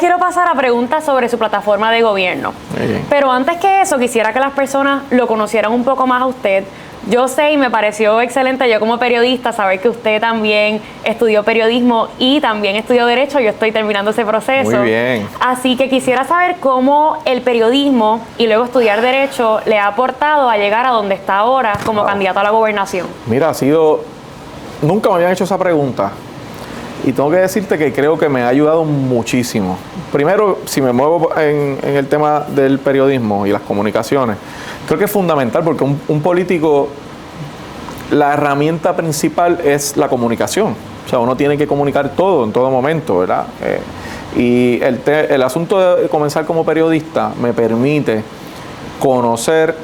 quiero pasar a preguntas sobre su plataforma de gobierno. Pero antes que eso, quisiera que las personas lo conocieran un poco más a usted. Yo sé y me pareció excelente, yo como periodista, saber que usted también estudió periodismo y también estudió Derecho. Yo estoy terminando ese proceso. Muy bien. Así que quisiera saber cómo el periodismo y luego estudiar Derecho le ha aportado a llegar a donde está ahora como candidato a la gobernación. Mira, nunca me habían hecho esa pregunta. Y tengo que decirte que creo que me ha ayudado muchísimo. Primero, si me muevo en el tema del periodismo y las comunicaciones, creo que es fundamental porque un político, la herramienta principal es la comunicación. O sea, uno tiene que comunicar todo en todo momento, ¿verdad? Y el asunto de comenzar como periodista me permite conocer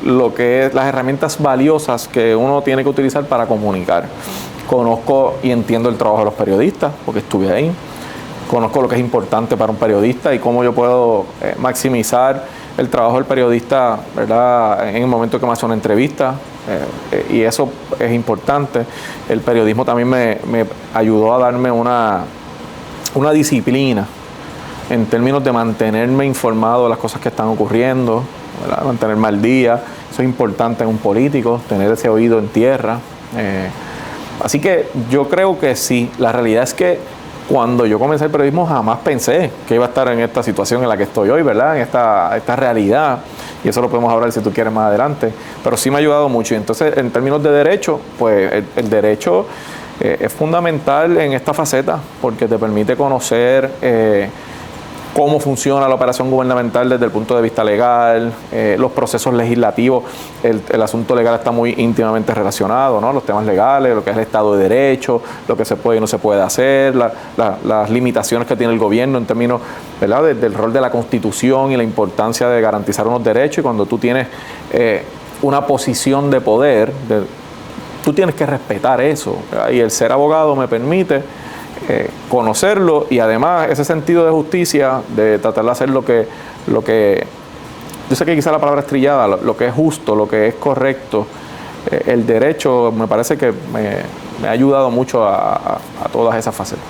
lo que es las herramientas valiosas que uno tiene que utilizar para comunicar. Conozco y entiendo el trabajo de los periodistas, porque estuve ahí. Conozco lo que es importante para un periodista y cómo yo puedo maximizar el trabajo del periodista, ¿verdad?, en el momento que me hace una entrevista. Y eso es importante. El periodismo también me ayudó a darme una disciplina en términos de mantenerme informado de las cosas que están ocurriendo, ¿verdad?, mantenerme al día. Eso es importante en un político, tener ese oído en tierra. Así que yo creo que sí. La realidad es que cuando yo comencé el periodismo jamás pensé que iba a estar en esta situación en la que estoy hoy, ¿verdad? En esta realidad. Y eso lo podemos hablar si tú quieres más adelante. Pero sí me ha ayudado mucho. Y entonces, en términos de derecho, pues el derecho es fundamental en esta faceta porque te permite conocer cómo funciona la operación gubernamental desde el punto de vista legal, los procesos legislativos. El asunto legal está muy íntimamente relacionado, ¿no? Los temas legales, lo que es el Estado de Derecho, lo que se puede y no se puede hacer, las limitaciones que tiene el gobierno en términos, ¿verdad?, del rol de la Constitución y la importancia de garantizar unos derechos. Y cuando tú tienes una posición de poder, tú tienes que respetar eso, ¿verdad? Y el ser abogado me permite conocerlo y además ese sentido de justicia, de tratar de hacer lo que yo sé que quizá la palabra es trillada, lo que es justo, lo que es correcto. El derecho me parece que me ha ayudado mucho a todas esas facetas.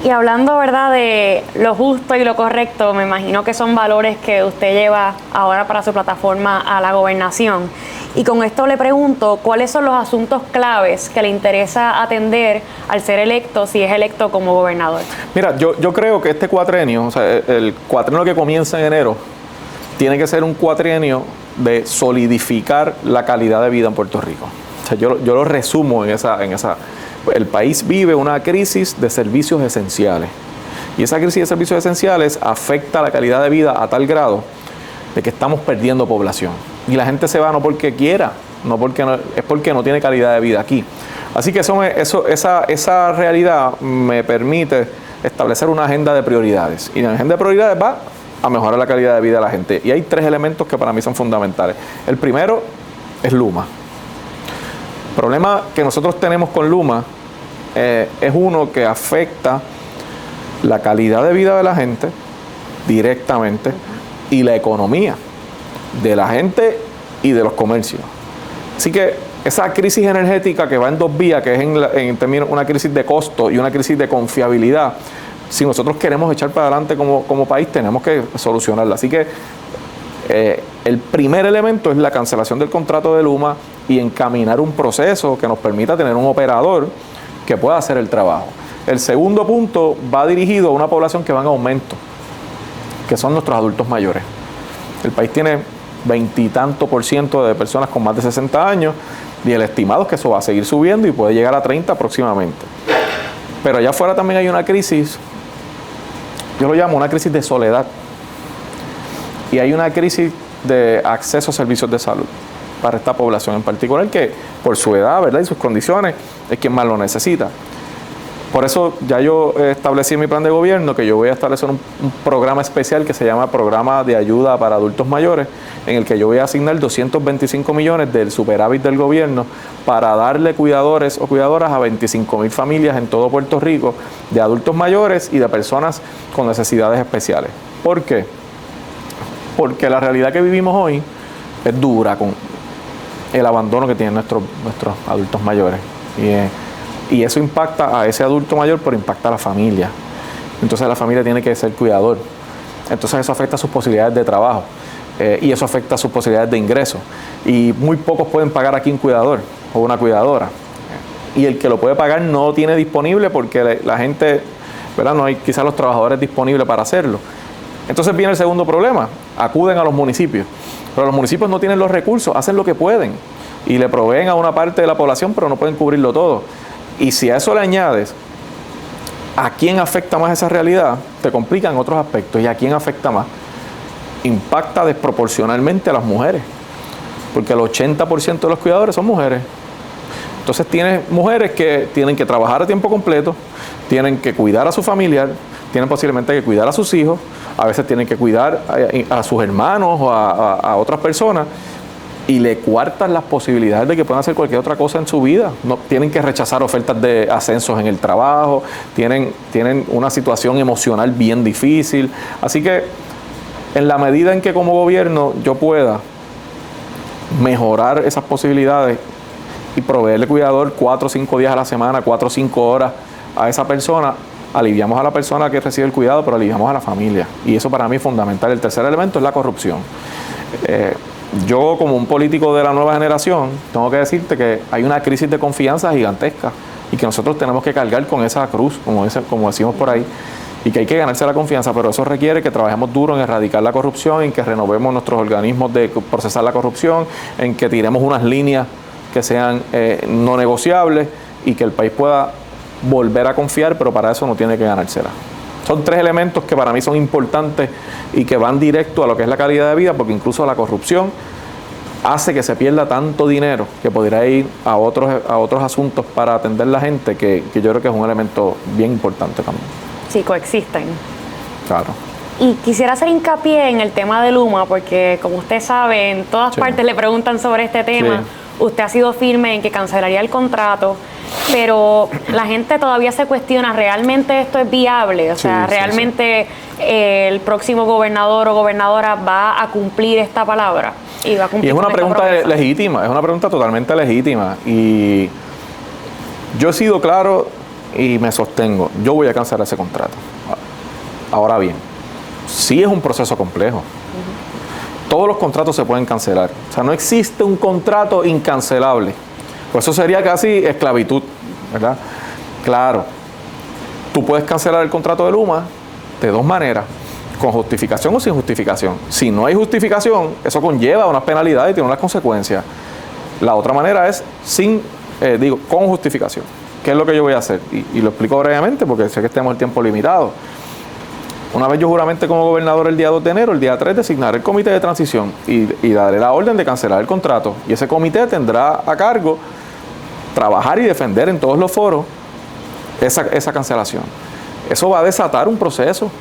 Y hablando, ¿verdad?, de lo justo y lo correcto, me imagino que son valores que usted lleva ahora para su plataforma a la gobernación. Y con esto le pregunto, ¿cuáles son los asuntos claves que le interesa atender al ser electo, si es electo como gobernador? Mira, yo creo que este cuatrienio, o sea, el cuatrienio que comienza en enero, tiene que ser un cuatrienio de solidificar la calidad de vida en Puerto Rico. O sea, yo lo resumo en esa. El país vive una crisis de servicios esenciales. Y esa crisis de servicios esenciales afecta la calidad de vida a tal grado de que estamos perdiendo población. Y la gente se va no porque quiera, es porque no tiene calidad de vida aquí. Así que esa realidad me permite establecer una agenda de prioridades. Y la agenda de prioridades va a mejorar la calidad de vida de la gente. Y hay 3 elementos que para mí son fundamentales. El primero es Luma. El problema que nosotros tenemos con Luma es uno que afecta la calidad de vida de la gente directamente y la economía de la gente y de los comercios. Así que esa crisis energética que va en 2 vías, que es en términos una crisis de costo y una crisis de confiabilidad, si nosotros queremos echar para adelante como país, tenemos que solucionarla. Así que el primer elemento es la cancelación del contrato de Luma y encaminar un proceso que nos permita tener un operador que pueda hacer el trabajo. El segundo punto va dirigido a una población que va en aumento, que son nuestros adultos mayores. El país tiene 20 y tanto % de personas con más de 60 años y el estimado es que eso va a seguir subiendo y puede llegar a 30 próximamente. Pero allá afuera también hay una crisis, yo lo llamo una crisis de soledad, y hay una crisis de acceso a servicios de salud para esta población en particular, que por su edad, ¿verdad?, y sus condiciones es quien más lo necesita. Por eso ya yo establecí en mi plan de gobierno que yo voy a establecer un programa especial que se llama Programa de Ayuda para Adultos Mayores, en el que yo voy a asignar 225 millones del superávit del gobierno para darle cuidadores o cuidadoras a 25,000 familias en todo Puerto Rico de adultos mayores y de personas con necesidades especiales. ¿Por qué? Porque la realidad que vivimos hoy es dura con el abandono que tienen nuestros adultos mayores. Y eso impacta a ese adulto mayor, pero impacta a la familia. entonces la familia tiene que ser cuidador. Entonces eso afecta sus posibilidades de trabajo y eso afecta sus posibilidades de ingreso. Y muy pocos pueden pagar aquí un cuidador o una cuidadora. Y el que lo puede pagar no lo tiene disponible porque la gente, ¿verdad? No hay quizás los trabajadores disponibles para hacerlo. Entonces viene el segundo problema, acuden a los municipios. Pero los municipios no tienen los recursos, hacen lo que pueden y le proveen a una parte de la población, pero no pueden cubrirlo todo. Y si a eso le añades a quién afecta más esa realidad, te complican otros aspectos. ¿Y a quién afecta más? Impacta desproporcionalmente a las mujeres, porque el 80% de los cuidadores son mujeres. Entonces tienes mujeres que tienen que trabajar a tiempo completo, tienen que cuidar a su familiar, tienen posiblemente que cuidar a sus hijos, a veces tienen que cuidar a sus hermanos o a otras personas, y le cuartan las posibilidades de que puedan hacer cualquier otra cosa en su vida. No, tienen que rechazar ofertas de ascensos en el trabajo, tienen una situación emocional bien difícil. Así que en la medida en que como gobierno yo pueda mejorar esas posibilidades y proveerle cuidador 4 o 5 días a la semana, 4 o 5 horas a esa persona, aliviamos a la persona que recibe el cuidado, pero aliviamos a la familia. Y eso para mí es fundamental. El tercer elemento es la corrupción. Yo, como un político de la nueva generación, tengo que decirte que hay una crisis de confianza gigantesca y que nosotros tenemos que cargar con esa cruz, como decimos por ahí, y que hay que ganarse la confianza, pero eso requiere que trabajemos duro en erradicar la corrupción, en que renovemos nuestros organismos de procesar la corrupción, en que tiremos unas líneas que sean no negociables y que el país pueda volver a confiar, pero para eso no tiene que ganársela. Son 3 elementos que para mí son importantes y que van directo a lo que es la calidad de vida, porque incluso la corrupción hace que se pierda tanto dinero que podría ir a otros asuntos para atender la gente, que yo creo que es un elemento bien importante también. Sí, coexisten. Claro. Y quisiera hacer hincapié en el tema de Luma, porque como usted sabe, en todas partes le preguntan sobre este tema. Sí. Usted ha sido firme en que cancelaría el contrato, pero la gente todavía se cuestiona, ¿realmente esto es viable? O sea, ¿realmente el próximo gobernador o gobernadora va a cumplir esta palabra? Y va a cumplir. Y es una pregunta legítima, es una pregunta totalmente legítima. Y yo he sido claro y me sostengo, yo voy a cancelar ese contrato. Ahora bien, sí es un proceso complejo. Todos los contratos se pueden cancelar. O sea, no existe un contrato incancelable. Pues eso sería casi esclavitud, ¿verdad? Claro, tú puedes cancelar el contrato de Luma de 2 maneras, con justificación o sin justificación. Si no hay justificación, eso conlleva unas penalidades y tiene unas consecuencias. La otra manera es con justificación. ¿Qué es lo que yo voy a hacer? Y lo explico brevemente porque sé que tenemos el tiempo limitado. Una vez yo juramente como gobernador el día 2 de enero, el día 3 designaré el comité de transición y daré la orden de cancelar el contrato. Y ese comité tendrá a cargo trabajar y defender en todos los foros esa cancelación. Eso va a desatar un proceso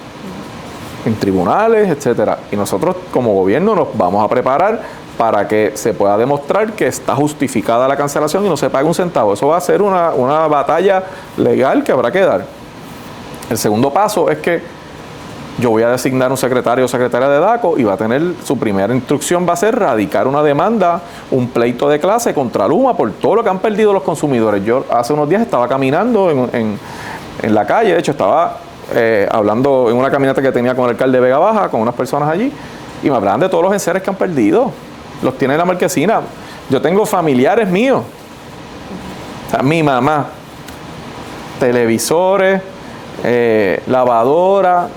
en tribunales, etcétera. Y nosotros como gobierno nos vamos a preparar para que se pueda demostrar que está justificada la cancelación y no se pague un centavo. Eso va a ser una batalla legal que habrá que dar. El segundo paso es que yo voy a designar un secretario o secretaria de DACO y va a tener, su primera instrucción va a ser radicar una demanda, un pleito de clase contra Luma por todo lo que han perdido los consumidores. Yo hace unos días estaba caminando en la calle, de hecho estaba hablando en una caminata que tenía con el alcalde de Vega Baja, con unas personas allí, y me hablaban de todos los enseres que han perdido. Los tiene en la marquesina. Yo tengo familiares míos, o sea, mi mamá, televisores, lavadora,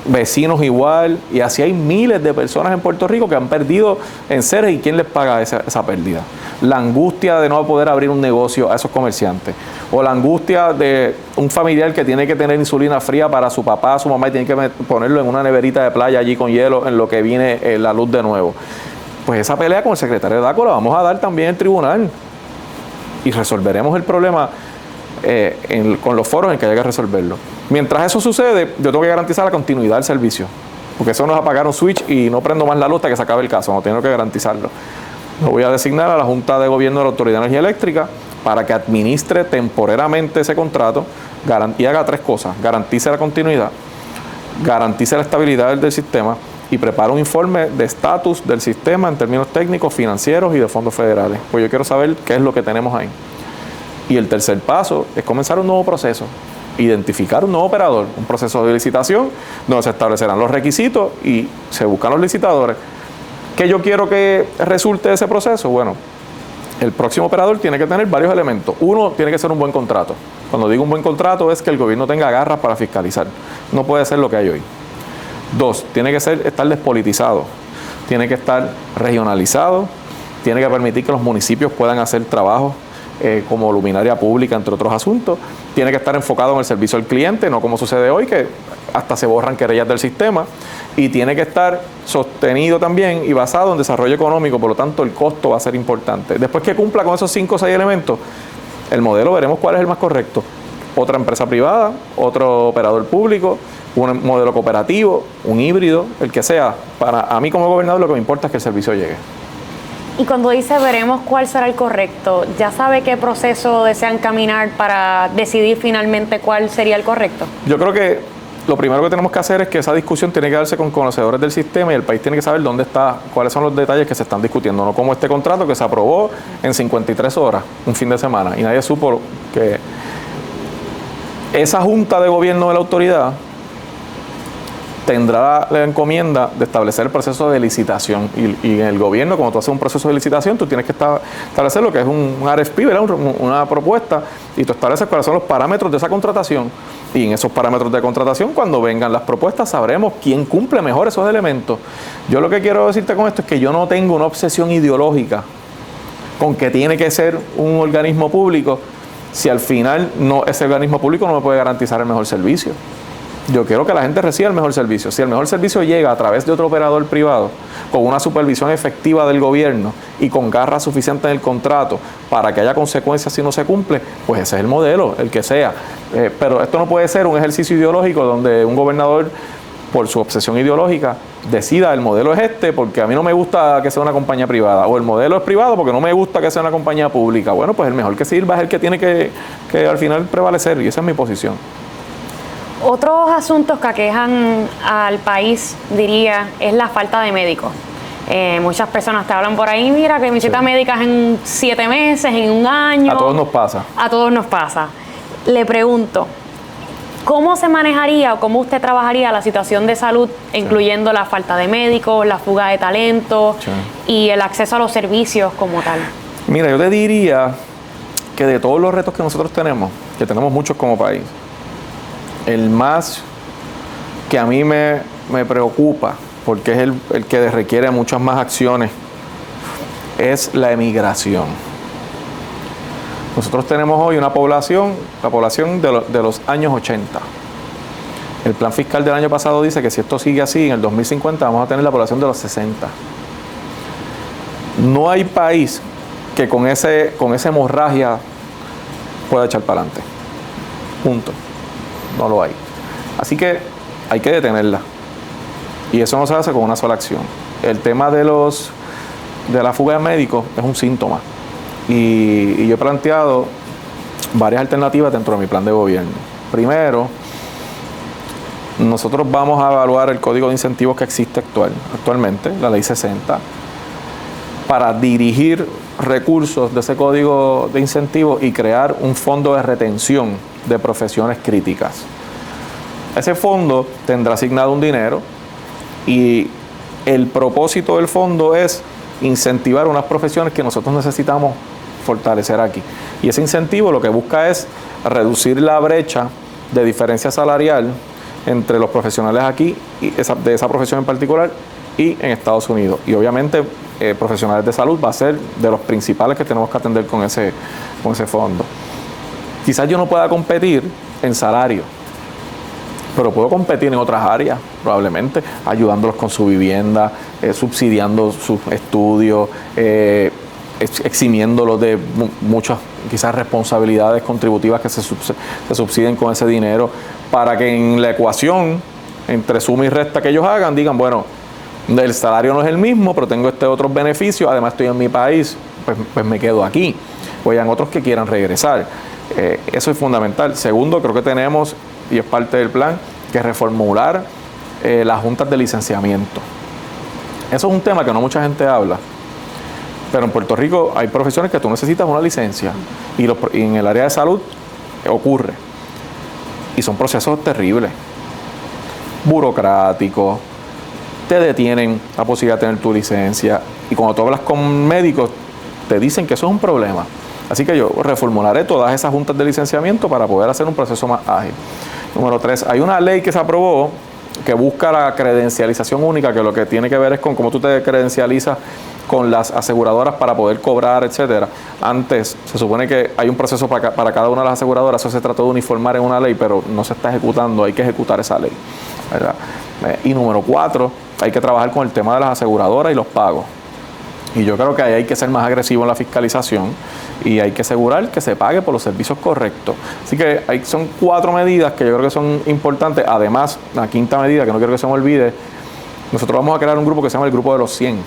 vecinos igual, y así hay miles de personas en Puerto Rico que han perdido enseres. ¿Y quién les paga esa pérdida? La angustia de no poder abrir un negocio a esos comerciantes, o la angustia de un familiar que tiene que tener insulina fría para su papá, su mamá, y tiene que ponerlo en una neverita de playa allí con hielo en lo que viene la luz de nuevo. Pues esa pelea con el secretario de DACO la vamos a dar también en tribunal y resolveremos el problema con los foros en que haya que resolverlo. Mientras eso sucede, yo tengo que garantizar la continuidad del servicio, porque eso no es apagar un switch y no prendo más la luz hasta que se acabe el caso. No tengo que garantizarlo. Lo voy a designar a la Junta de Gobierno de la Autoridad de Energía Eléctrica para que administre temporalmente ese contrato y haga 3 cosas: garantice la continuidad, garantice la estabilidad del sistema y prepara un informe de estatus del sistema en términos técnicos, financieros y de fondos federales. Pues yo quiero saber qué es lo que tenemos ahí. Y el tercer paso es comenzar un nuevo proceso. identificar un nuevo operador, un proceso de licitación donde se establecerán los requisitos y se buscan los licitadores. ¿Qué yo quiero que resulte de ese proceso? Bueno, el próximo operador tiene que tener varios elementos. Uno, tiene que ser un buen contrato. Cuando digo un buen contrato es que el gobierno tenga garras para fiscalizar. No puede ser lo que hay hoy. Dos, tiene que estar despolitizado. Tiene que estar regionalizado. Tiene que permitir que los municipios puedan hacer trabajos como luminaria pública, entre otros asuntos. Tiene que estar enfocado en el servicio al cliente, no como sucede hoy, que hasta se borran querellas del sistema. Y tiene que estar sostenido también y basado en desarrollo económico, por lo tanto el costo va a ser importante. Después que cumpla con esos 5 o 6 elementos, el modelo veremos cuál es el más correcto. Otra empresa privada, otro operador público, un modelo cooperativo, un híbrido, el que sea. A mí como gobernador lo que me importa es que el servicio llegue. Y cuando dice veremos cuál será el correcto, ¿ya sabe qué proceso desean caminar para decidir finalmente cuál sería el correcto? Yo creo que lo primero que tenemos que hacer es que esa discusión tiene que darse con conocedores del sistema y el país tiene que saber dónde está, cuáles son los detalles que se están discutiendo, no como este contrato que se aprobó en 53 horas, un fin de semana, y nadie supo que esa junta de gobierno de la autoridad tendrá la encomienda de establecer el proceso de licitación y en el gobierno, cuando tú haces un proceso de licitación, tú tienes que establecer lo que es un RFP, ¿verdad? Una propuesta, y tú estableces cuáles son los parámetros de esa contratación, y en esos parámetros de contratación, cuando vengan las propuestas, sabremos quién cumple mejor esos elementos. Yo lo que quiero decirte con esto es que yo no tengo una obsesión ideológica con que tiene que ser un organismo público si al final ese organismo público no me puede garantizar el mejor servicio. Yo quiero que la gente reciba el mejor servicio. Si el mejor servicio llega a través de otro operador privado, con una supervisión efectiva del gobierno y con garras suficientes en el contrato para que haya consecuencias si no se cumple, pues ese es el modelo, el que sea. Pero esto no puede ser un ejercicio ideológico donde un gobernador, por su obsesión ideológica, decida el modelo es este porque a mí no me gusta que sea una compañía privada, o el modelo es privado porque no me gusta que sea una compañía pública. Bueno, pues el mejor que sirva es el que tiene que al final prevalecer, y esa es mi posición. Otros asuntos que aquejan al país, diría, es la falta de médicos. Muchas personas te hablan por ahí, mira, que mi cita médica es en 7 meses, en un año. A todos nos pasa. A todos nos pasa. Le pregunto, ¿cómo se manejaría o cómo usted trabajaría la situación de salud, incluyendo la falta de médicos, la fuga de talento y el acceso a los servicios como tal? Mira, yo te diría que de todos los retos que nosotros tenemos, que tenemos muchos como país, el más que a mí me preocupa, porque es el que requiere muchas más acciones, es la emigración. Nosotros tenemos hoy una población, la población de los años 80. El plan fiscal del año pasado dice que si esto sigue así, en el 2050 vamos a tener la población de los 60. No hay país que con esa hemorragia pueda echar para adelante. Punto. No lo hay. Así que hay que detenerla. Y eso no se hace con una sola acción. El tema de la fuga de médicos es un síntoma. Y yo he planteado varias alternativas dentro de mi plan de gobierno. Primero, nosotros vamos a evaluar el código de incentivos que existe actualmente, la ley 60, para dirigir recursos de ese código de incentivos y crear un fondo de retención de profesiones críticas. Ese fondo tendrá asignado un dinero y el propósito del fondo es incentivar unas profesiones que nosotros necesitamos fortalecer aquí. Y ese incentivo lo que busca es reducir la brecha de diferencia salarial entre los profesionales aquí y de esa profesión en particular y en Estados Unidos. Y obviamente profesionales de salud va a ser de los principales que tenemos que atender con ese fondo. Quizás yo no pueda competir en salario, pero puedo competir en otras áreas, probablemente, ayudándolos con su vivienda, subsidiando sus estudios, eximiéndolos de muchas quizás responsabilidades contributivas que se subsidien con ese dinero, para que en la ecuación, entre suma y resta que ellos hagan, digan, bueno, el salario no es el mismo, pero tengo otros beneficios, además estoy en mi país, pues me quedo aquí. O hayan otros que quieran regresar. Eso es fundamental. Segundo, creo que tenemos, y es parte del plan, que reformular las juntas de licenciamiento. Eso es un tema que no mucha gente habla, pero en Puerto Rico hay profesiones que tú necesitas una licencia y en el área de salud ocurre. Y son procesos terribles, burocráticos, te detienen la posibilidad de tener tu licencia. Y cuando tú hablas con médicos, te dicen que eso es un problema. Así que yo reformularé todas esas juntas de licenciamiento para poder hacer un proceso más ágil. Número 3, hay una ley que se aprobó que busca la credencialización única, que lo que tiene que ver es con cómo tú te credencializas con las aseguradoras para poder cobrar, etcétera. Antes se supone que hay un proceso para cada una de las aseguradoras, eso se trató de uniformar en una ley, pero no se está ejecutando, hay que ejecutar esa ley, ¿verdad? Y número 4, hay que trabajar con el tema de las aseguradoras y los pagos. Y yo creo que ahí hay que ser más agresivo en la fiscalización y hay que asegurar que se pague por los servicios correctos. Así que son 4 medidas que yo creo que son importantes. Además, la 5ª medida, que no quiero que se me olvide, nosotros vamos a crear un grupo que se llama el Grupo de los 100,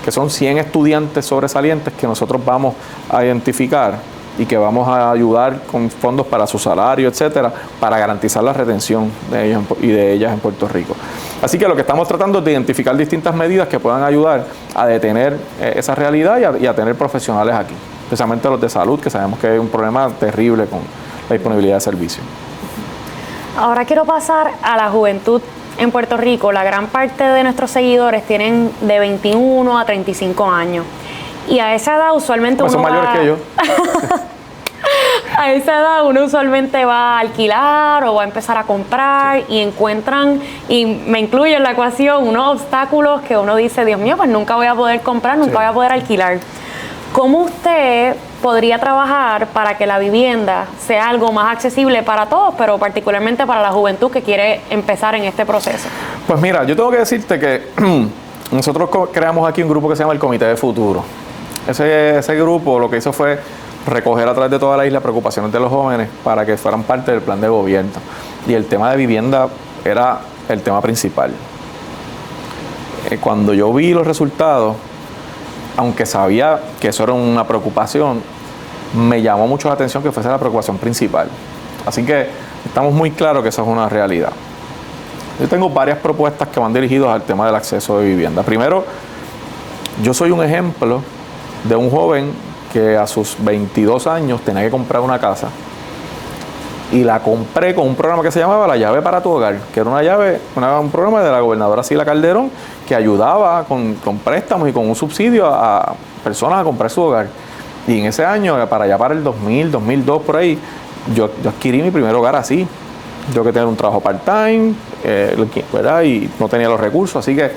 que son 100 estudiantes sobresalientes que nosotros vamos a identificar y que vamos a ayudar con fondos para su salario, etcétera, para garantizar la retención de ellos y de ellas en Puerto Rico. Así que lo que estamos tratando es de identificar distintas medidas que puedan ayudar a detener esa realidad y a tener profesionales aquí, especialmente los de salud, que sabemos que hay un problema terrible con la disponibilidad de servicios. Ahora quiero pasar a la juventud en Puerto Rico. La gran parte de nuestros seguidores tienen de 21 a 35 años. Y a esa edad usualmente pues uno son mayores que yo. A esa edad uno usualmente va a alquilar o va a empezar a comprar y encuentran, y me incluyo en la ecuación, unos obstáculos que uno dice, Dios mío, pues nunca voy a poder comprar, nunca voy a poder alquilar. ¿Cómo usted podría trabajar para que la vivienda sea algo más accesible para todos, pero particularmente para la juventud que quiere empezar en este proceso? Pues mira, yo tengo que decirte que nosotros creamos aquí un grupo que se llama el Comité de Futuro. Ese grupo lo que hizo fue recoger a través de toda la isla preocupaciones de los jóvenes para que fueran parte del plan de gobierno. Y el tema de vivienda era el tema principal. Cuando yo vi los resultados, aunque sabía que eso era una preocupación, me llamó mucho la atención que fuese la preocupación principal. Así que estamos muy claros que eso es una realidad. Yo tengo varias propuestas que van dirigidas al tema del acceso de vivienda. Primero, yo soy un ejemplo de un joven que a sus 22 años tenía que comprar una casa y la compré con un programa que se llamaba La Llave para tu Hogar, que era un programa de la gobernadora Sila Calderón que ayudaba con préstamos y con un subsidio a personas a comprar su hogar. Y en ese año, para allá para el 2000, 2002, por ahí, yo adquirí mi primer hogar así. Yo que tenía un trabajo part-time, ¿verdad? Y no tenía los recursos, así que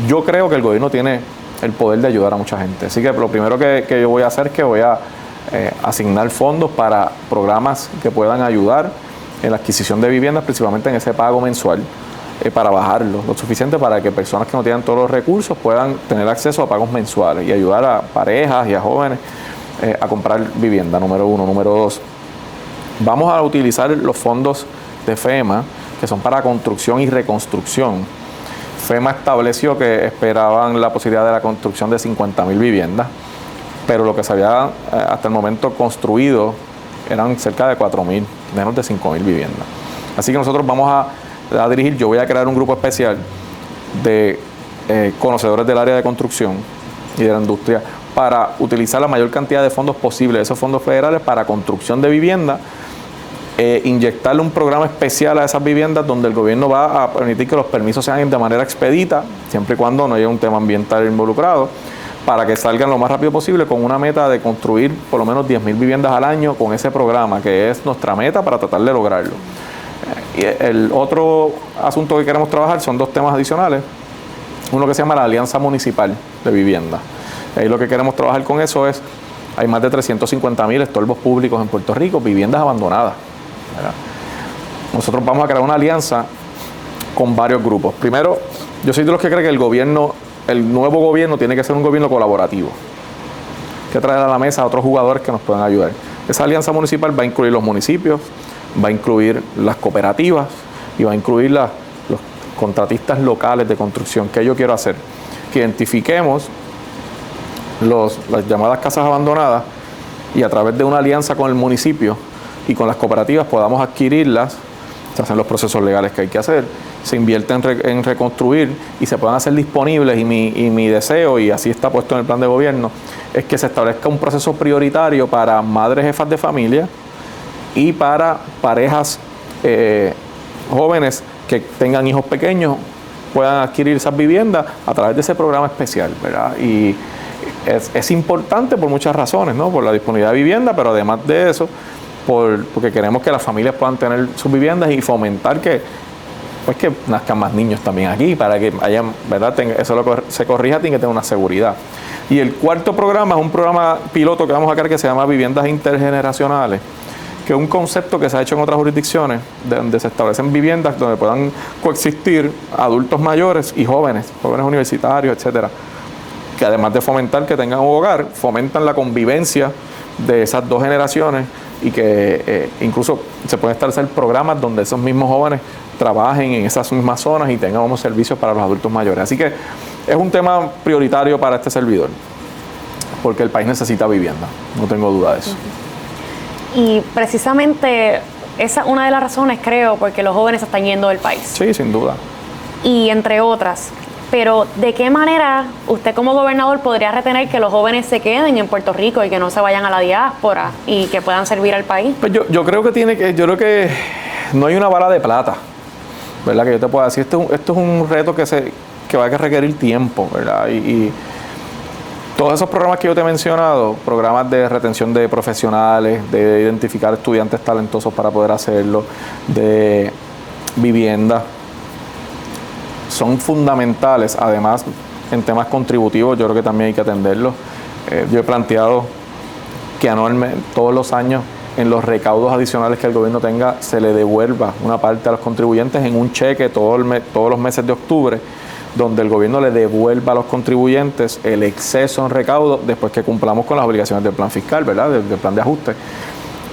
yo creo que el gobierno tiene el poder de ayudar a mucha gente. Así que lo primero que yo voy a hacer es que voy a asignar fondos para programas que puedan ayudar en la adquisición de viviendas, principalmente en ese pago mensual, para bajarlo lo suficiente para que personas que no tienen todos los recursos puedan tener acceso a pagos mensuales y ayudar a parejas y a jóvenes a comprar vivienda, número 1. Número 2, vamos a utilizar los fondos de FEMA, que son para construcción y reconstrucción. FEMA estableció que esperaban la posibilidad de la construcción de 50,000 viviendas, pero lo que se había hasta el momento construido eran cerca de 4,000, menos de 5,000 viviendas. Así que nosotros vamos a dirigir, yo voy a crear un grupo especial de conocedores del área de construcción y de la industria para utilizar la mayor cantidad de fondos posible, esos fondos federales para construcción de vivienda, inyectarle un programa especial a esas viviendas donde el gobierno va a permitir que los permisos sean de manera expedita, siempre y cuando no haya un tema ambiental involucrado, para que salgan lo más rápido posible con una meta de construir por lo menos 10,000 viviendas al año con ese programa, que es nuestra meta para tratar de lograrlo. Y el otro asunto que queremos trabajar son 2 temas adicionales. Uno que se llama la Alianza Municipal de Vivienda. Ahí lo que queremos trabajar con eso es, hay más de 350,000 estorbos públicos en Puerto Rico, viviendas abandonadas, ¿verdad? Nosotros vamos a crear una alianza con varios grupos. Primero, yo soy de los que cree que el nuevo gobierno tiene que ser un gobierno colaborativo, que traer a la mesa a otros jugadores que nos puedan ayudar. Esa alianza municipal va a incluir los municipios, va a incluir las cooperativas y va a incluir los contratistas locales de construcción. ¿Qué yo quiero hacer? Que identifiquemos las llamadas casas abandonadas y a través de una alianza con el municipio y con las cooperativas podamos adquirirlas, se hacen los procesos legales que hay que hacer, se invierte en reconstruir y se puedan hacer disponibles. Y mi deseo, y así está puesto en el plan de gobierno, es que se establezca un proceso prioritario para madres jefas de familia y para parejas jóvenes que tengan hijos pequeños puedan adquirir esas viviendas a través de ese programa especial, ¿verdad? Y es importante por muchas razones, ¿no? Por la disponibilidad de vivienda, pero además de eso, porque queremos que las familias puedan tener sus viviendas y fomentar que nazcan más niños también aquí, para que hayan, ¿verdad? Se corrija, tiene que tener una seguridad. Y el cuarto programa es un programa piloto que vamos a crear que se llama Viviendas Intergeneracionales, que es un concepto que se ha hecho en otras jurisdicciones, donde se establecen viviendas donde puedan coexistir adultos mayores y jóvenes universitarios, etcétera, que además de fomentar que tengan un hogar, fomentan la convivencia de esas dos generaciones y que incluso se pueden establecer programas donde esos mismos jóvenes trabajen en esas mismas zonas y tengan unos servicios para los adultos mayores. Así que es un tema prioritario para este servidor, porque el país necesita vivienda, no tengo duda de eso. Y precisamente esa es una de las razones, creo, porque los jóvenes se están yendo del país. Sí, sin duda. Y entre otras. Pero, ¿de qué manera usted como gobernador podría retener que los jóvenes se queden en Puerto Rico y que no se vayan a la diáspora y que puedan servir al país? Pues yo creo que no hay una bala de plata, ¿verdad? Que yo te pueda decir, esto es un reto que va a requerir tiempo, ¿verdad? Y todos esos programas que yo te he mencionado, programas de retención de profesionales, de identificar estudiantes talentosos para poder hacerlo, de vivienda, son fundamentales. Además, en temas contributivos, yo creo que también hay que atenderlos. Yo he planteado que anualmente, todos los años, en los recaudos adicionales que el gobierno tenga, se le devuelva una parte a los contribuyentes en un cheque todos los meses de octubre, donde el gobierno le devuelva a los contribuyentes el exceso en recaudo después que cumplamos con las obligaciones del plan fiscal, ¿verdad? Del plan de ajuste.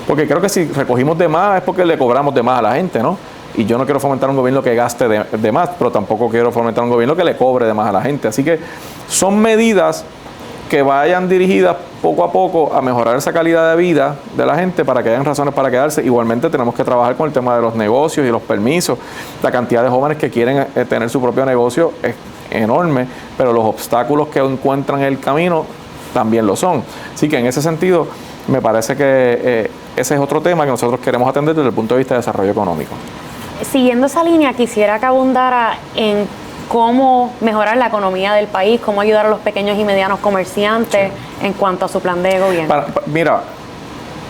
Porque creo que si recogimos de más es porque le cobramos de más a la gente, ¿no? Y yo no quiero fomentar un gobierno que gaste de más, pero tampoco quiero fomentar un gobierno que le cobre de más a la gente. Así que son medidas que vayan dirigidas poco a poco a mejorar esa calidad de vida de la gente para que hayan razones para quedarse. Igualmente tenemos que trabajar con el tema de los negocios y los permisos. La cantidad de jóvenes que quieren tener su propio negocio es enorme, pero los obstáculos que encuentran en el camino también lo son. Así que en ese sentido me parece que ese es otro tema que nosotros queremos atender desde el punto de vista de desarrollo económico. Siguiendo esa línea, quisiera que abundara en cómo mejorar la economía del país, cómo ayudar a los pequeños y medianos comerciantes en cuanto a su plan de gobierno. Mira,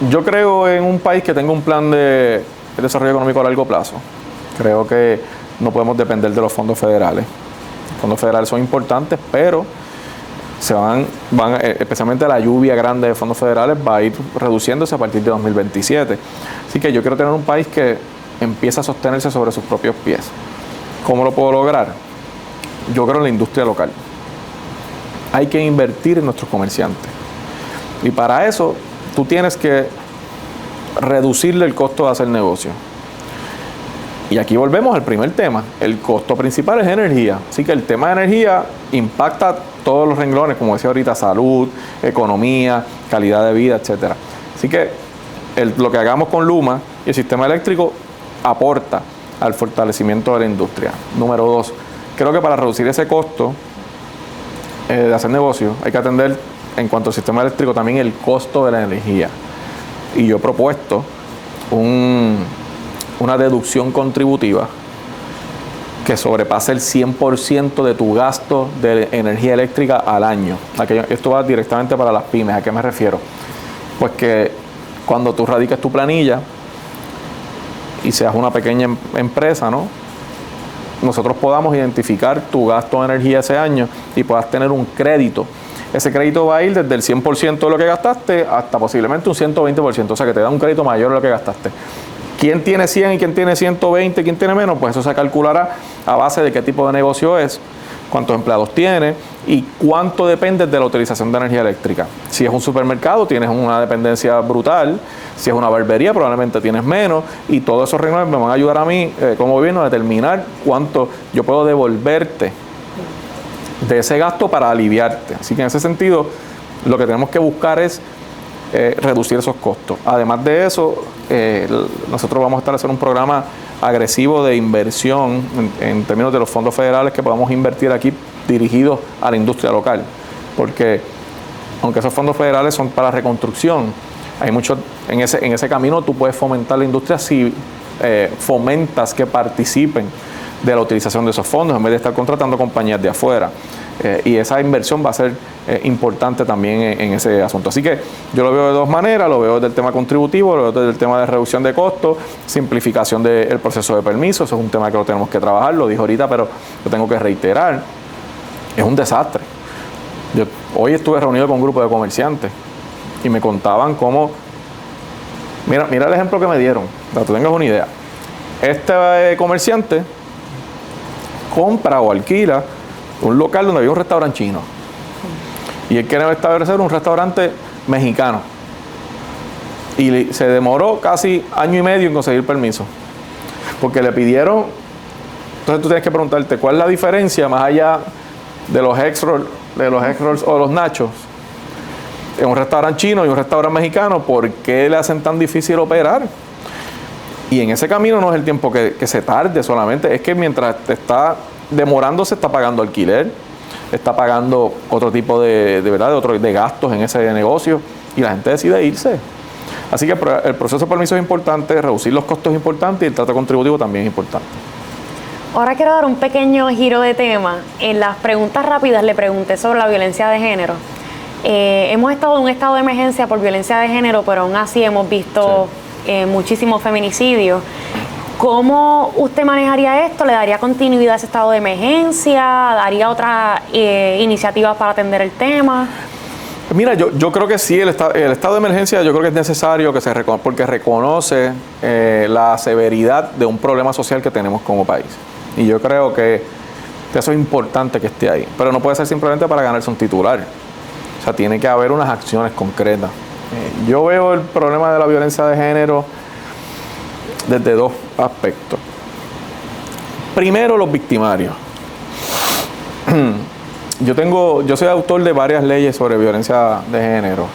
yo creo en un país que tenga un plan de desarrollo económico a largo plazo. Creo que no podemos depender de los fondos federales. Los fondos federales son importantes, pero especialmente la lluvia grande de fondos federales va a ir reduciéndose a partir de 2027. Así que yo quiero tener un país que empiece a sostenerse sobre sus propios pies. ¿Cómo lo puedo lograr? Yo creo en la industria local. Hay que invertir en nuestros comerciantes. Y para eso, tú tienes que reducirle el costo de hacer negocio. Y aquí volvemos al primer tema. El costo principal es energía. Así que el tema de energía impacta todos los renglones, como decía ahorita, salud, economía, calidad de vida, etcétera. Así que lo que hagamos con Luma y el sistema eléctrico aporta al fortalecimiento de la industria. Número 2, creo que para reducir ese costo de hacer negocio hay que atender, en cuanto al sistema eléctrico, también el costo de la energía. Y yo he propuesto una deducción contributiva que sobrepase el 100% de tu gasto de energía eléctrica al año. Esto va directamente para las pymes. ¿A qué me refiero? Pues que cuando tú radiques tu planilla y seas una pequeña empresa, ¿no?, nosotros podamos identificar tu gasto de energía ese año y puedas tener un crédito. Ese crédito va a ir desde el 100% de lo que gastaste hasta posiblemente un 120%, o sea que te da un crédito mayor de lo que gastaste. ¿Quién tiene 100 y quién tiene 120, quién tiene menos? Pues eso se calculará a base de qué tipo de negocio es, cuántos empleados tiene y cuánto depende de la utilización de energía eléctrica. Si es un supermercado, tienes una dependencia brutal. Si es una barbería, probablemente tienes menos. Y todos esos renglones me van a ayudar a mí, como gobierno, a determinar cuánto yo puedo devolverte de ese gasto para aliviarte. Así que en ese sentido, lo que tenemos que buscar es reducir esos costos. Además de eso, nosotros vamos a establecer un programa agresivo de inversión en términos de los fondos federales que podamos invertir aquí dirigidos a la industria local. Porque aunque esos fondos federales son para reconstrucción, hay mucho en ese camino. Tú puedes fomentar la industria si fomentas que participen de la utilización de esos fondos en vez de estar contratando compañías de afuera. Y esa inversión va a ser importante también en ese asunto. Así que yo lo veo de dos maneras, lo veo desde el tema contributivo, lo veo desde el tema de reducción de costos, simplificación del proceso de permiso. Eso es un tema que lo tenemos que trabajar, lo dije ahorita, pero lo tengo que reiterar. Es un desastre. Yo hoy estuve reunido con un grupo de comerciantes y me contaban cómo, mira el ejemplo que me dieron, para que tú tengas una idea. Este comerciante compra o alquila un local donde había un restaurante chino y él quiere establecer un restaurante mexicano y se demoró casi año y medio en conseguir permiso porque le pidieron. Entonces tú tienes que preguntarte cuál es la diferencia más allá de los egg rolls o los nachos en un restaurante chino y un restaurante mexicano. ¿Por qué le hacen tan difícil operar? Y en ese camino no es el tiempo que se tarde solamente, es que mientras te está demorándose, está pagando alquiler, está pagando otro tipo de gastos en ese negocio y la gente decide irse. Así que el proceso de permiso es importante, reducir los costos es importante y el trato contributivo también es importante. Ahora quiero dar un pequeño giro de tema. En las preguntas rápidas le pregunté sobre la violencia de género. Hemos estado en un estado de emergencia por violencia de género, pero aún así hemos visto muchísimos feminicidios. ¿Cómo usted manejaría esto? ¿Le daría continuidad a ese estado de emergencia? ¿Daría otras iniciativas para atender el tema? Mira, yo creo que sí, el estado de emergencia yo creo que es necesario porque reconoce la severidad de un problema social que tenemos como país. Y yo creo que eso es importante que esté ahí. Pero no puede ser simplemente para ganarse un titular. O sea, tiene que haber unas acciones concretas. Yo veo el problema de la violencia de género desde dos aspectos. Primero, los victimarios. Yo soy autor de varias leyes sobre violencia de género.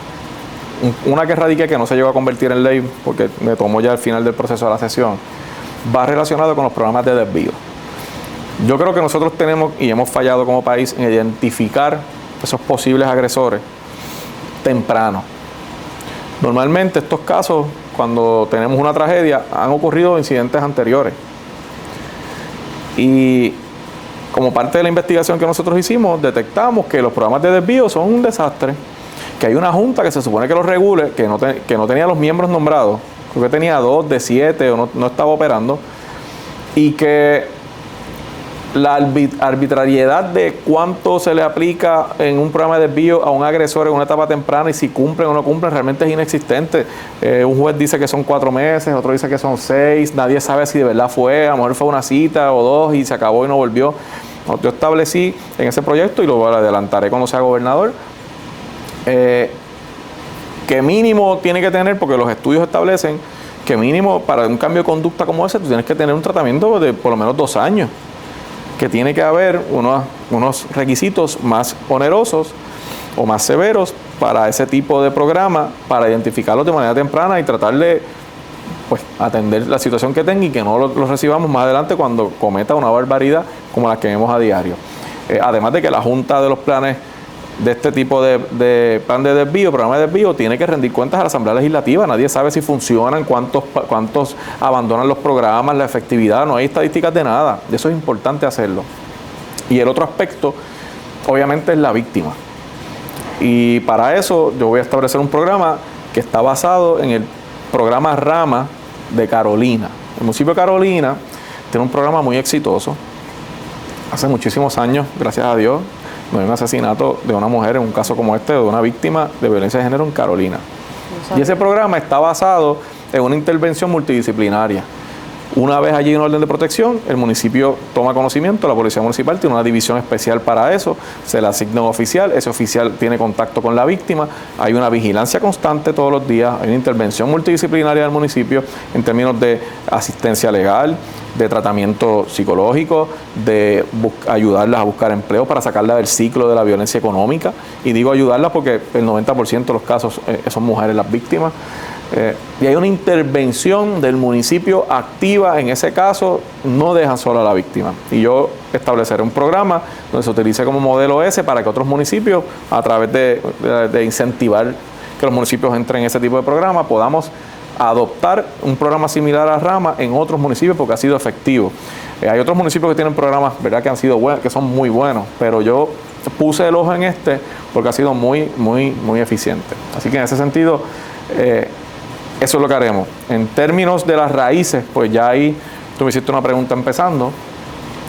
Una que radiqué que no se llegó a convertir en ley porque me tomó ya al final del proceso de la sesión, va relacionado con los programas de desvío. Yo creo que nosotros tenemos y hemos fallado como país en identificar esos posibles agresores temprano. Normalmente estos casos, cuando tenemos una tragedia, han ocurrido incidentes anteriores. Y como parte de la investigación que nosotros hicimos, detectamos que los programas de desvío son un desastre, que hay una junta que se supone que los regule, que no tenía los miembros nombrados, creo que tenía 2 de 7 o no estaba operando, y que la arbitrariedad de cuánto se le aplica en un programa de desvío a un agresor en una etapa temprana y si cumplen o no cumplen realmente es inexistente. Un juez dice que son 4 meses, otro dice que son 6, nadie sabe si de verdad fue, a lo mejor fue una cita o 2 y se acabó y no volvió. Yo establecí en ese proyecto, y lo adelantaré cuando sea gobernador, que mínimo tiene que tener, porque los estudios establecen que mínimo para un cambio de conducta como ese tú tienes que tener un tratamiento de por lo menos 2 años. Que tiene que haber unos requisitos más onerosos o más severos para ese tipo de programa, para identificarlos de manera temprana y tratar de atender la situación que tenga y que no lo recibamos más adelante cuando cometa una barbaridad como la que vemos a diario. Además de que la Junta de los planes de este tipo de plan de desvío, programa de desvío, tiene que rendir cuentas a la Asamblea Legislativa. Nadie sabe si funcionan, cuántos abandonan los programas, la efectividad, no hay estadísticas de nada. Eso es importante hacerlo. Y el otro aspecto, obviamente, es la víctima. Y para eso yo voy a establecer un programa que está basado en el programa Rama de Carolina. El municipio de Carolina tiene un programa muy exitoso. Hace muchísimos años, gracias a Dios, no hay un asesinato de una mujer en un caso como este, de una víctima de violencia de género en Carolina. Y ese programa está basado en una intervención multidisciplinaria. Una vez allí en orden de protección, el municipio toma conocimiento, la policía municipal tiene una división especial para eso, se le asigna un oficial, ese oficial tiene contacto con la víctima, hay una vigilancia constante todos los días, hay una intervención multidisciplinaria del municipio en términos de asistencia legal, de tratamiento psicológico, de ayudarlas a buscar empleo para sacarlas del ciclo de la violencia económica. Y digo ayudarlas porque el 90% de los casos son mujeres las víctimas. Y hay una intervención del municipio activa en ese caso, no dejan sola a la víctima. Y yo estableceré un programa donde se utilice como modelo ese para que otros municipios, a través de incentivar que los municipios entren en ese tipo de programa, podamos adoptar un programa similar a Rama en otros municipios porque ha sido efectivo. Hay otros municipios que tienen programas, ¿verdad?, que han sido buenos, que son muy buenos, pero yo puse el ojo en este porque ha sido muy eficiente. Así que en ese sentido, eso es lo que haremos. En términos de las raíces, pues ya ahí tú me hiciste una pregunta empezando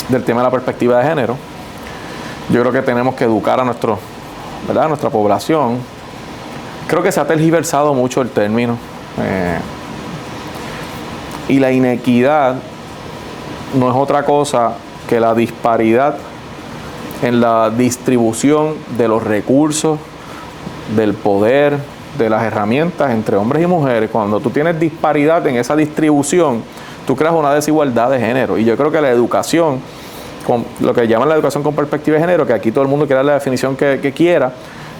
del tema de la perspectiva de género. Yo creo que tenemos que educar a nuestra población. Creo que se ha tergiversado mucho el término. Y la inequidad no es otra cosa que la disparidad en la distribución de los recursos, del poder, de las herramientas entre hombres y mujeres. Cuando tú tienes disparidad en esa distribución, tú creas una desigualdad de género. Y yo creo que la educación, con lo que llaman la educación con perspectiva de género, que aquí todo el mundo quiere dar la definición que quiera,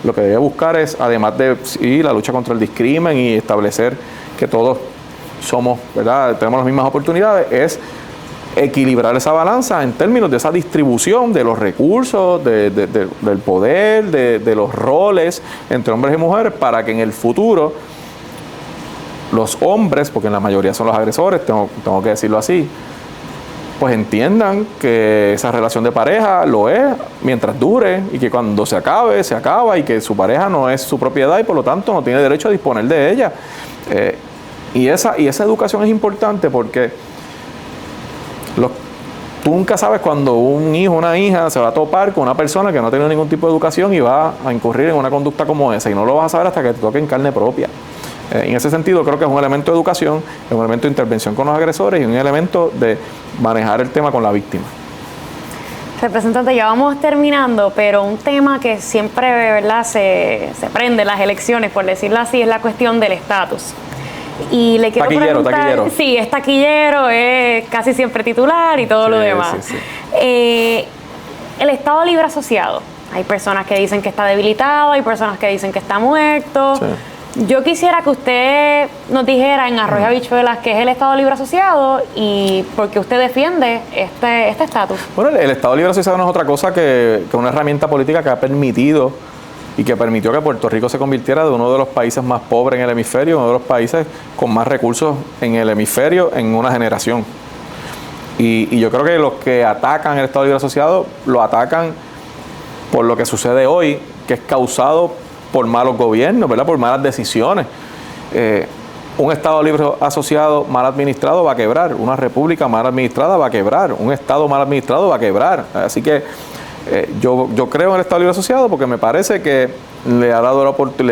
lo que debe buscar es, además de la lucha contra el discrimen y establecer que todos somos, ¿verdad?, tenemos las mismas oportunidades, es equilibrar esa balanza en términos de esa distribución de los recursos, del poder, de los roles entre hombres y mujeres, para que en el futuro los hombres, porque en la mayoría son los agresores, tengo que decirlo así, pues entiendan que esa relación de pareja lo es mientras dure y que cuando se acabe, se acaba y que su pareja no es su propiedad y por lo tanto no tiene derecho a disponer de ella. Y esa educación es importante porque tú nunca sabes cuando un hijo o una hija se va a topar con una persona que no ha tenido ningún tipo de educación y va a incurrir en una conducta como esa y no lo vas a saber hasta que te toque en carne propia. En ese sentido creo que es un elemento de educación, es un elemento de intervención con los agresores y un elemento de manejar el tema con la víctima. Representante, ya vamos terminando, pero un tema que siempre, ¿verdad?, se prende en las elecciones, por decirlo así, es la cuestión del estatus. Y le quiero preguntar, taquillero. Sí, es taquillero, es casi siempre titular y todo lo demás. Sí. El Estado Libre Asociado, hay personas que dicen que está debilitado, hay personas que dicen que está muerto. Sí. Yo quisiera que usted nos dijera en Arroyo Habichuelas qué es el Estado Libre Asociado y por qué usted defiende este estatus. Bueno, el Estado Libre Asociado no es otra cosa que una herramienta política que ha permitido y que permitió que Puerto Rico se convirtiera de uno de los países más pobres en el hemisferio, uno de los países con más recursos en el hemisferio en una generación. Y yo creo que los que atacan el Estado Libre Asociado lo atacan por lo que sucede hoy, que es causado por malos gobiernos, ¿verdad?, por malas decisiones. Un Estado Libre Asociado mal administrado va a quebrar, una república mal administrada va a quebrar, un Estado mal administrado va a quebrar. Así que yo creo en el Estado Libre Asociado porque me parece que le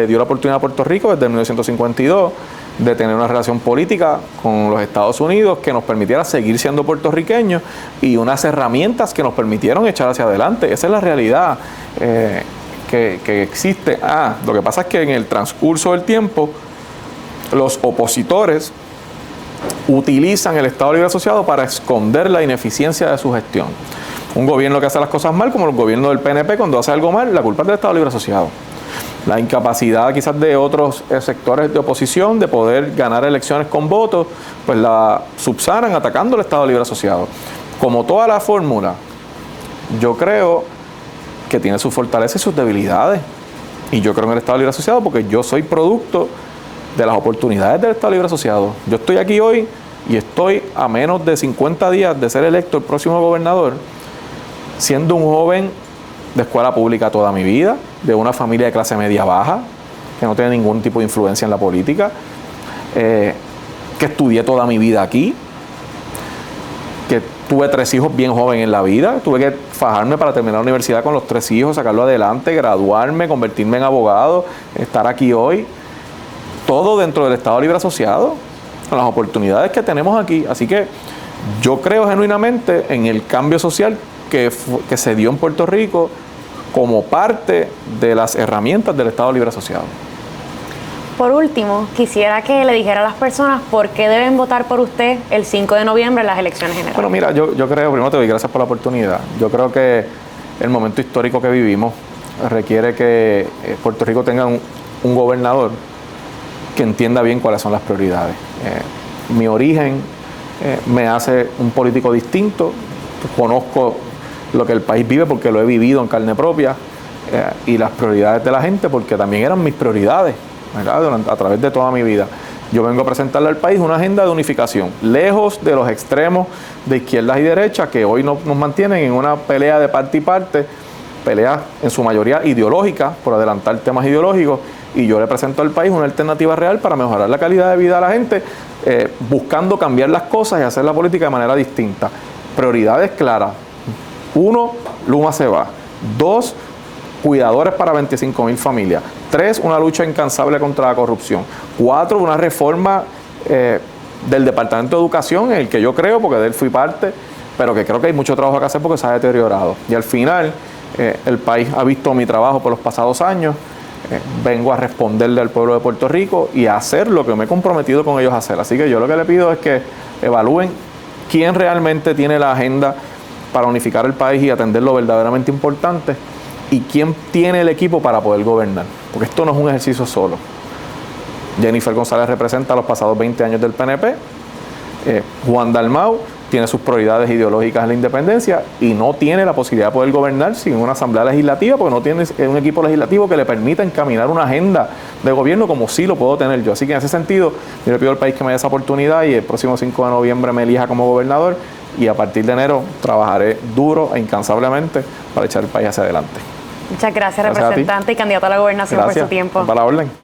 dio la oportunidad a Puerto Rico desde 1952 de tener una relación política con los Estados Unidos que nos permitiera seguir siendo puertorriqueños y unas herramientas que nos permitieron echar hacia adelante. Esa es la realidad que existe. Lo que pasa es que en el transcurso del tiempo los opositores utilizan el Estado Libre Asociado para esconder la ineficiencia de su gestión. Un gobierno que hace las cosas mal, como el gobierno del PNP, cuando hace algo mal, la culpa es del Estado Libre Asociado. La incapacidad quizás de otros sectores de oposición de poder ganar elecciones con votos, pues la subsanan atacando el Estado Libre Asociado. Como toda la fórmula, yo creo que tiene sus fortalezas y sus debilidades. Y yo creo en el Estado Libre Asociado porque yo soy producto de las oportunidades del Estado Libre Asociado. Yo estoy aquí hoy y estoy a menos de 50 días de ser electo el próximo gobernador, siendo un joven de escuela pública toda mi vida, de una familia de clase media baja, que no tiene ningún tipo de influencia en la política, que estudié toda mi vida aquí, que tuve 3 hijos bien joven en la vida, tuve que fajarme para terminar la universidad con los 3 hijos, sacarlo adelante, graduarme, convertirme en abogado, estar aquí hoy, todo dentro del Estado Libre Asociado, con las oportunidades que tenemos aquí. Así que yo creo genuinamente en el cambio social que se dio en Puerto Rico como parte de las herramientas del Estado Libre Asociado. Por último, quisiera que le dijera a las personas por qué deben votar por usted el 5 de noviembre en las elecciones generales. Bueno, mira, yo creo, primero te doy gracias por la oportunidad. Yo creo que el momento histórico que vivimos requiere que Puerto Rico tenga un gobernador que entienda bien cuáles son las prioridades. Mi origen me hace un político distinto, conozco lo que el país vive porque lo he vivido en carne propia y las prioridades de la gente porque también eran mis prioridades, ¿verdad?, a través de toda mi vida. Yo vengo a presentarle al país una agenda de unificación, lejos de los extremos de izquierdas y derechas que hoy nos mantienen en una pelea de parte y parte, peleas en su mayoría ideológicas, por adelantar temas ideológicos, y yo le presento al país una alternativa real para mejorar la calidad de vida de la gente, buscando cambiar las cosas y hacer la política de manera distinta. Prioridades claras. 1, Luma se va. 2, cuidadores para 25,000 familias. 3, una lucha incansable contra la corrupción. 4, una reforma del Departamento de Educación, en el que yo creo, porque de él fui parte, pero que creo que hay mucho trabajo que hacer porque se ha deteriorado. Y al final, el país ha visto mi trabajo por los pasados años. Vengo a responderle al pueblo de Puerto Rico y a hacer lo que me he comprometido con ellos a hacer. Así que yo lo que le pido es que evalúen quién realmente tiene la agenda para unificar el país y atender lo verdaderamente importante, y quién tiene el equipo para poder gobernar. Porque esto no es un ejercicio solo. Jennifer González representa los pasados 20 años del PNP. Juan Dalmau tiene sus prioridades ideológicas en la independencia y no tiene la posibilidad de poder gobernar sin una asamblea legislativa, porque no tiene un equipo legislativo que le permita encaminar una agenda de gobierno como sí lo puedo tener yo. Así que en ese sentido, yo le pido al país que me dé esa oportunidad y el próximo 5 de noviembre me elija como gobernador, y a partir de enero trabajaré duro e incansablemente para echar el país hacia adelante. Muchas gracias, representante y candidato a la gobernación, por su tiempo. Para la orden.